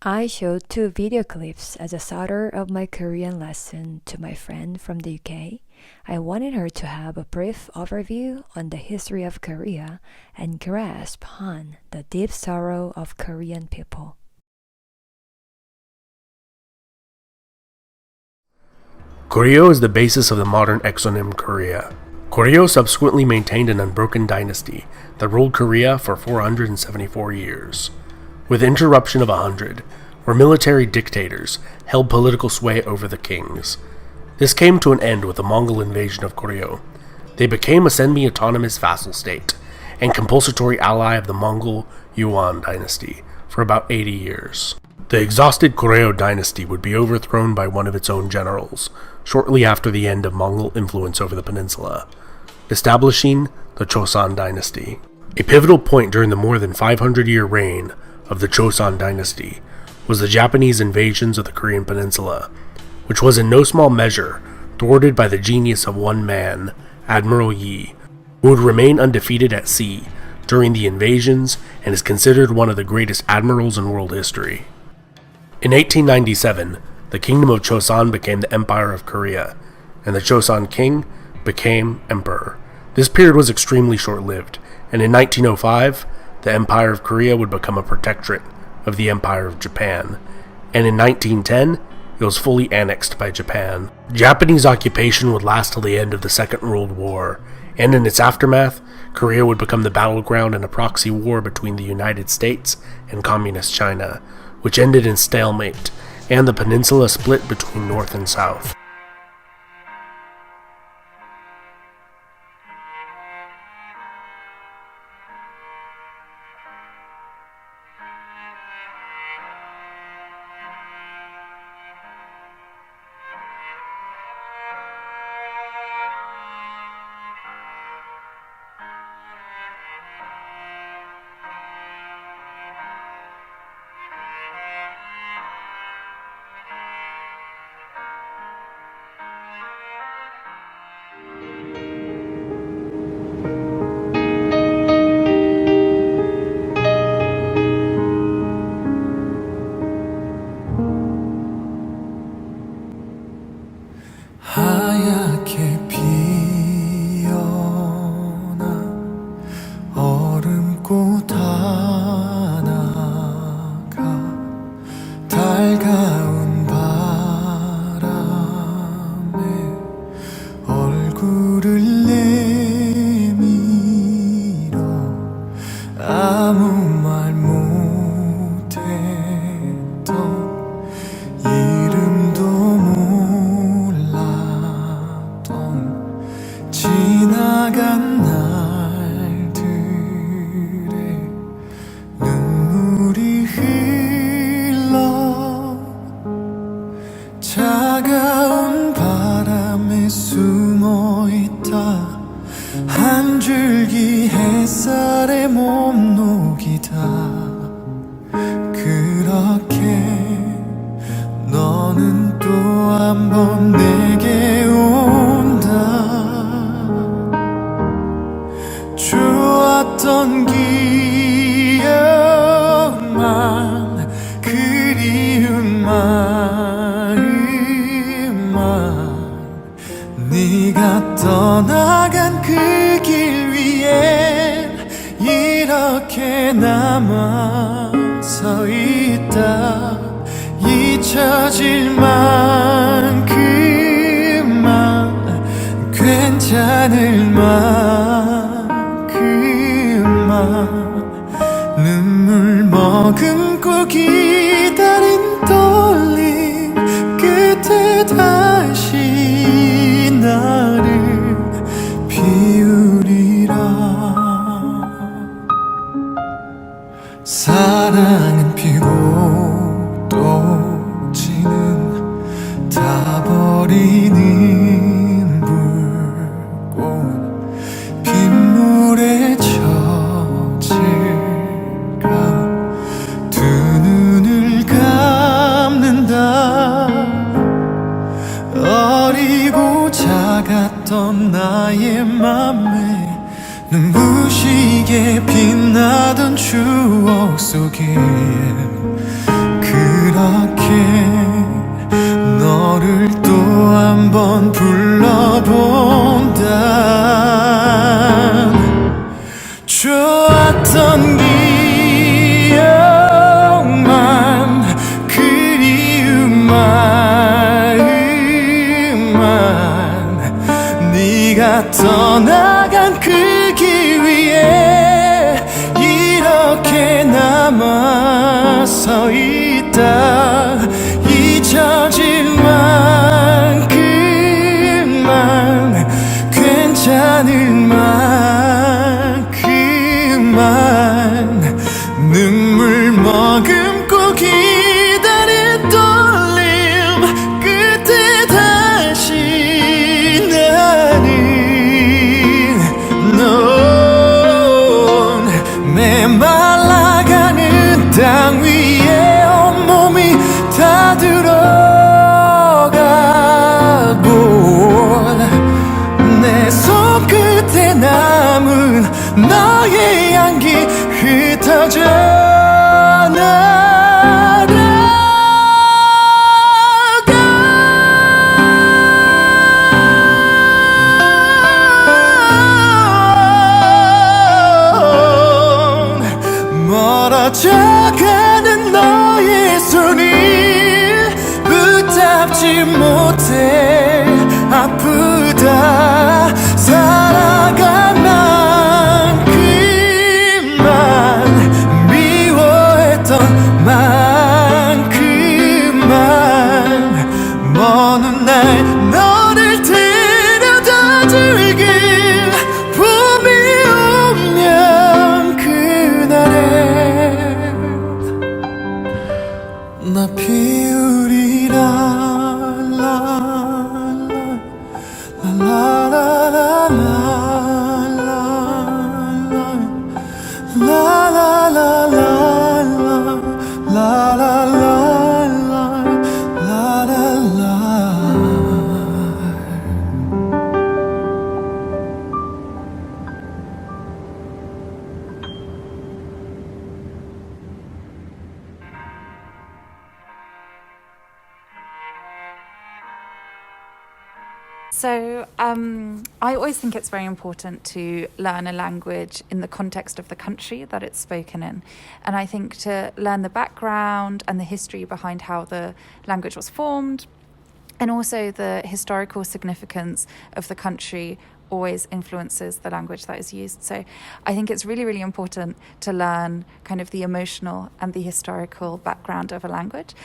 I showed 2 video clips as a starter of my Korean lesson to my friend from the UK. I wanted her to have a brief overview on the history of Korea and grasp on the deep sorrow of Korean people. Goryeo is the basis of the modern exonym Korea. Goryeo subsequently maintained an unbroken dynasty that ruled Korea for 474 years, with interruption of 100, where military dictators held political sway over the kings. This came to an end with the Mongol invasion of Goryeo. They became a semi-autonomous vassal state and compulsory ally of the Mongol Yuan dynasty for about 80 years. The exhausted Goryeo dynasty would be overthrown by one of its own generals shortly after the end of Mongol influence over the peninsula, establishing the Choson dynasty. A pivotal point during the more than 500-year reign of the Choson dynasty was the Japanese invasions of the Korean peninsula, which was in no small measure thwarted by the genius of one man, Admiral Yi, who would remain undefeated at sea during the invasions and is considered one of the greatest admirals in world history. In 1897, the Kingdom of Choson became the Empire of Korea, and the Choson king became emperor. This period was extremely short-lived, and in 1905, the Empire of Korea would become a protectorate of the Empire of Japan, and in 1910, it was fully annexed by Japan. Japanese occupation would last till the end of the Second World War, and in its aftermath, Korea would become the battleground in a proxy war between the United States and Communist China, which ended in stalemate, and the peninsula split between North and South. 하얗게 피어나 얼음꽃 하나가 달가운 바람에 얼굴을 내밀어 아무 말 못했던 이름도 지나간 날들에 눈물이 흘러 차가운 바람에 숨어있다 한 줄기 햇살에 몸 녹이다 그렇게 너는 또 한 번 내게 온다 좋았던 기억만 그리운 마음만 네가 떠나간 그 길 위엔 이렇게 남아서 있다 잊혀질 만큼만 괜찮을 만큼만 눈물 머금고 기다린 떨림 끝에 다시 나를 비우리라 사랑은 피고 또 지는 다 버리는 불꽃 빗물에 젖을까 두 눈을 감는다 어리고 작았던 나의 맘에 눈부시게 빛나던 추억 속에 그 한번 불러본다 좋았던 기억만 그리운 마음만 네가 떠나간 그 길 위에 이렇게 남아서 있다 잊혀질 만큼만 괜찮을 만큼만 눈물 머금고 기다린 떨림 끝에 다시 나는 넌 메말라가는 땅 위에 온몸이 다 들어가고 내 손끝에 남은 너의 향기 흩어져 멀어져가는 너의 손을 붙잡지 못해 아프다 살아간 만큼만 미워했던 만큼만 먼 날 너를 데려다 줄게 봄이 오면 그날에 나 피우리라 So I always think it's very important to learn a language in the context of the country that it's spoken in. And I think to learn the background and the history behind how the language was formed, and also the historical significance of the country always influences the language that is used. So I think it's really, really important to learn kind of the emotional and the historical background of a language.